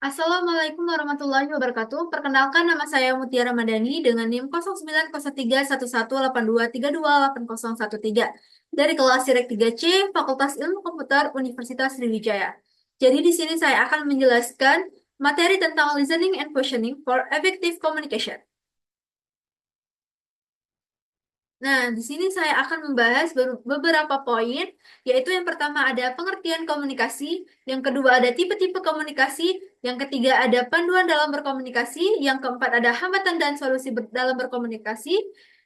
Assalamualaikum warahmatullahi wabarakatuh. Perkenalkan nama saya Mutiara Madani dengan NIM 09031182328013 dari kelas Sirek 3C Fakultas Ilmu Komputer Universitas Sriwijaya. Jadi di sini saya akan menjelaskan materi tentang listening and questioning for effective communication. Nah, di sini saya akan membahas beberapa poin, yaitu yang pertama ada pengertian komunikasi, yang kedua ada tipe-tipe komunikasi, yang ketiga ada panduan dalam berkomunikasi, yang keempat ada hambatan dan solusi dalam berkomunikasi,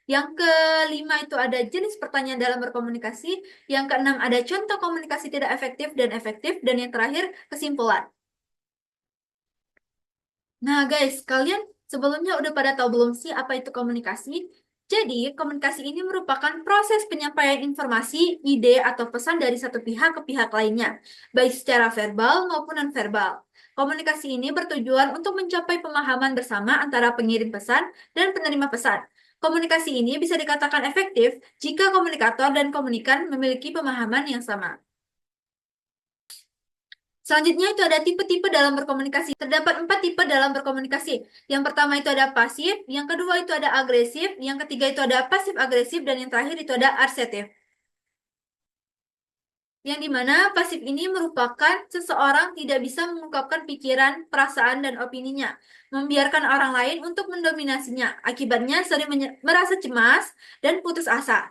yang kelima itu ada jenis pertanyaan dalam berkomunikasi, yang keenam ada contoh komunikasi tidak efektif, dan yang terakhir kesimpulan. Nah, guys, kalian sebelumnya udah pada tahu belum sih apa itu komunikasi? Jadi, komunikasi ini merupakan proses penyampaian informasi, ide, atau pesan dari satu pihak ke pihak lainnya, baik secara verbal maupun nonverbal. Komunikasi ini bertujuan untuk mencapai pemahaman bersama antara pengirim pesan dan penerima pesan. Komunikasi ini bisa dikatakan efektif jika komunikator dan komunikan memiliki pemahaman yang sama. Selanjutnya itu ada tipe-tipe dalam berkomunikasi. Terdapat 4 tipe dalam berkomunikasi. Yang pertama itu ada pasif, yang kedua itu ada agresif, yang ketiga itu ada pasif-agresif, dan yang terakhir itu ada asertif. Yang dimana pasif ini merupakan seseorang tidak bisa mengungkapkan pikiran, perasaan, dan opininya, membiarkan orang lain untuk mendominasinya. Akibatnya sering merasa cemas dan putus asa.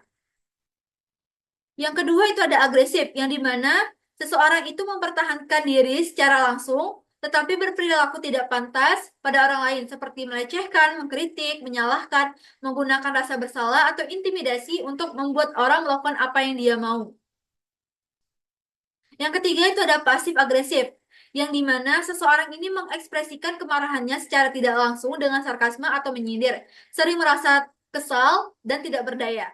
Yang kedua itu ada agresif, yang dimana seseorang itu mempertahankan diri secara langsung, tetapi berperilaku tidak pantas pada orang lain, seperti melecehkan, mengkritik, menyalahkan, menggunakan rasa bersalah, atau intimidasi untuk membuat orang melakukan apa yang dia mau. Yang ketiga itu ada pasif agresif, yang dimana seseorang ini mengekspresikan kemarahannya secara tidak langsung dengan sarkasme atau menyindir, sering merasa kesal dan tidak berdaya.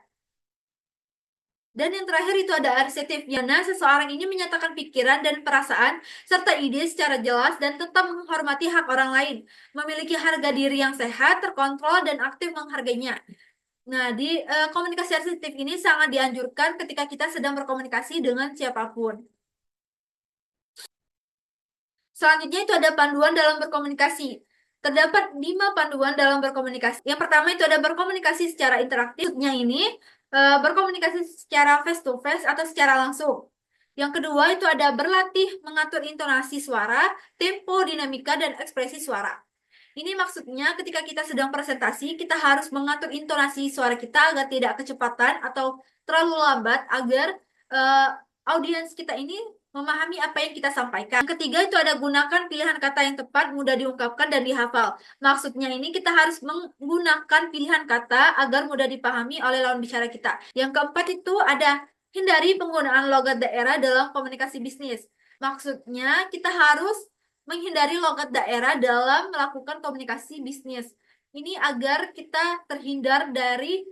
Dan yang terakhir itu ada asertif, yang mana seseorang ini menyatakan pikiran dan perasaan serta ide secara jelas dan tetap menghormati hak orang lain, memiliki harga diri yang sehat, terkontrol, dan aktif menghargainya. Nah, di komunikasi asertif ini sangat dianjurkan ketika kita sedang berkomunikasi dengan siapapun. Selanjutnya itu ada panduan dalam berkomunikasi. Terdapat 5 panduan dalam berkomunikasi. Yang pertama itu ada berkomunikasi secara interaktif. Maksudnya ini berkomunikasi secara face to face atau secara langsung. Yang kedua itu ada berlatih mengatur intonasi suara, tempo, dinamika, dan ekspresi suara. Ini maksudnya ketika kita sedang presentasi, kita harus mengatur intonasi suara kita agar tidak kecepatan atau terlalu lambat agar eh, audiens kita ini memahami apa yang kita sampaikan. Yang ketiga itu ada gunakan pilihan kata yang tepat, mudah diungkapkan dan dihafal. Maksudnya ini kita harus menggunakan pilihan kata agar mudah dipahami oleh lawan bicara kita. Yang keempat itu ada hindari penggunaan logat daerah dalam komunikasi bisnis. Maksudnya kita harus menghindari logat daerah dalam melakukan komunikasi bisnis. Ini agar kita terhindar dari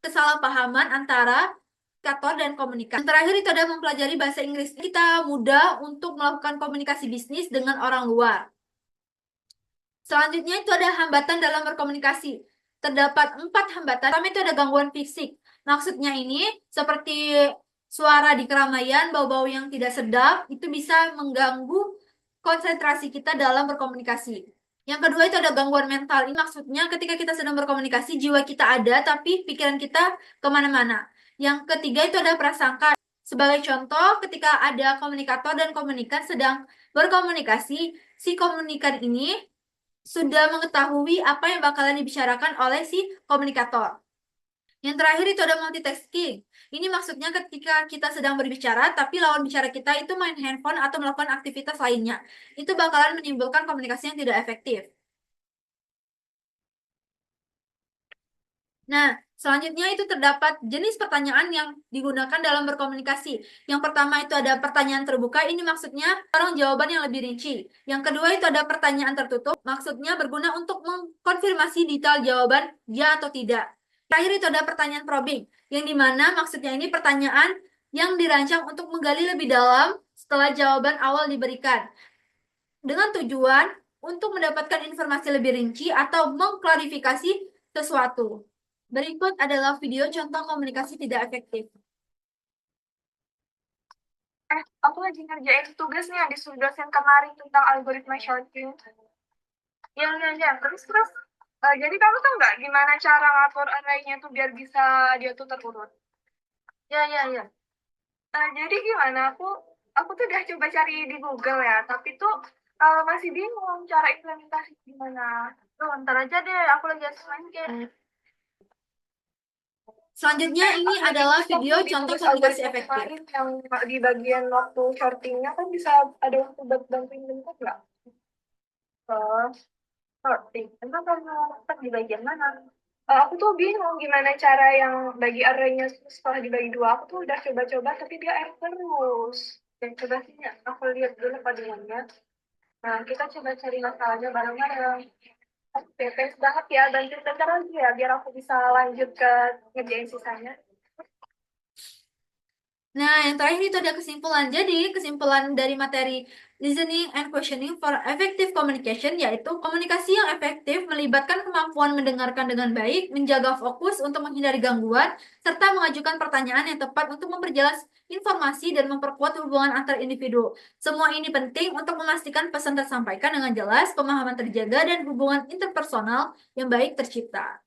kesalahpahaman antara komunikator dan komunikan. Yang terakhir itu ada mempelajari bahasa Inggris. Kita mudah untuk melakukan komunikasi bisnis dengan orang luar. Selanjutnya itu ada hambatan dalam berkomunikasi. Terdapat 4 hambatan. Pertama itu ada gangguan fisik. Maksudnya ini seperti suara di keramaian, bau-bau yang tidak sedap, itu bisa mengganggu konsentrasi kita dalam berkomunikasi. Yang kedua itu ada gangguan mental. Ini maksudnya ketika kita sedang berkomunikasi, jiwa kita ada, tapi pikiran kita kemana-mana. Yang ketiga itu ada prasangka. Sebagai contoh, ketika ada komunikator dan komunikan sedang berkomunikasi, si komunikan ini sudah mengetahui apa yang bakalan dibicarakan oleh si komunikator. Yang terakhir itu ada multitasking. Ini maksudnya ketika kita sedang berbicara, tapi lawan bicara kita itu main handphone atau melakukan aktivitas lainnya. Itu bakalan menimbulkan komunikasi yang tidak efektif. Nah, selanjutnya itu terdapat jenis pertanyaan yang digunakan dalam berkomunikasi. Yang pertama itu ada pertanyaan terbuka, ini maksudnya orang jawaban yang lebih rinci. Yang kedua itu ada pertanyaan tertutup, maksudnya berguna untuk mengkonfirmasi detail jawaban ya atau tidak. Terakhir itu ada pertanyaan probing, yang dimana maksudnya ini pertanyaan yang dirancang untuk menggali lebih dalam setelah jawaban awal diberikan. Dengan tujuan untuk mendapatkan informasi lebih rinci atau mengklarifikasi sesuatu. Berikut adalah video contoh komunikasi tidak efektif. Aku lagi ngerjain tugas nih yang disuruh dosen kemarin tentang algoritma shorting. Ya. Terus, jadi kamu tahu nggak gimana cara ngatur arraynya tuh biar bisa dia tuh terurut? Ya. Jadi gimana? Aku tuh udah coba cari di Google ya, tapi tuh masih bingung cara implementasi gimana. Tuh, ntar aja deh, aku lagi asesmen kayak. Selanjutnya ini Jadi adalah terus video waktu di contoh tugas komunikasi algoritma efektif. kemarin yang di bagian waktu shortingnya kan bisa ada waktu buat bantuin bentuk nggak? Oh, sorting. Emang kamu dapat di bagian mana? Aku tuh bingung gimana cara yang bagi arraynya setelah dibagi dua. Aku tuh udah coba-coba tapi dia error terus. Dan coba sih ya, aku lihat dulu paduannya. Nah, kita coba cari masalahnya bareng-bareng. Oke, thanks banget ya. Bantuin bentar lagi ya, biar aku bisa lanjut ke ngerjain sisanya. Nah, yang terakhir itu ada kesimpulan. Jadi, kesimpulan dari materi listening and questioning for effective communication yaitu komunikasi yang efektif melibatkan kemampuan mendengarkan dengan baik, menjaga fokus untuk menghindari gangguan, serta mengajukan pertanyaan yang tepat untuk memperjelas informasi dan memperkuat hubungan antar individu. Semua ini penting untuk memastikan pesan tersampaikan dengan jelas, pemahaman terjaga, dan hubungan interpersonal yang baik tercipta.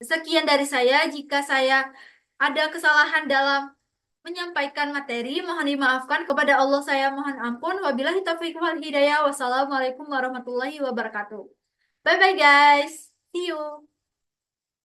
Sekian dari saya. Jika saya ada kesalahan dalam menyampaikan materi, mohon dimaafkan. Kepada Allah saya mohon ampun. Wabillahi taufiq wal hidayah. Wassalamualaikum warahmatullahi wabarakatuh. Bye bye guys. See you.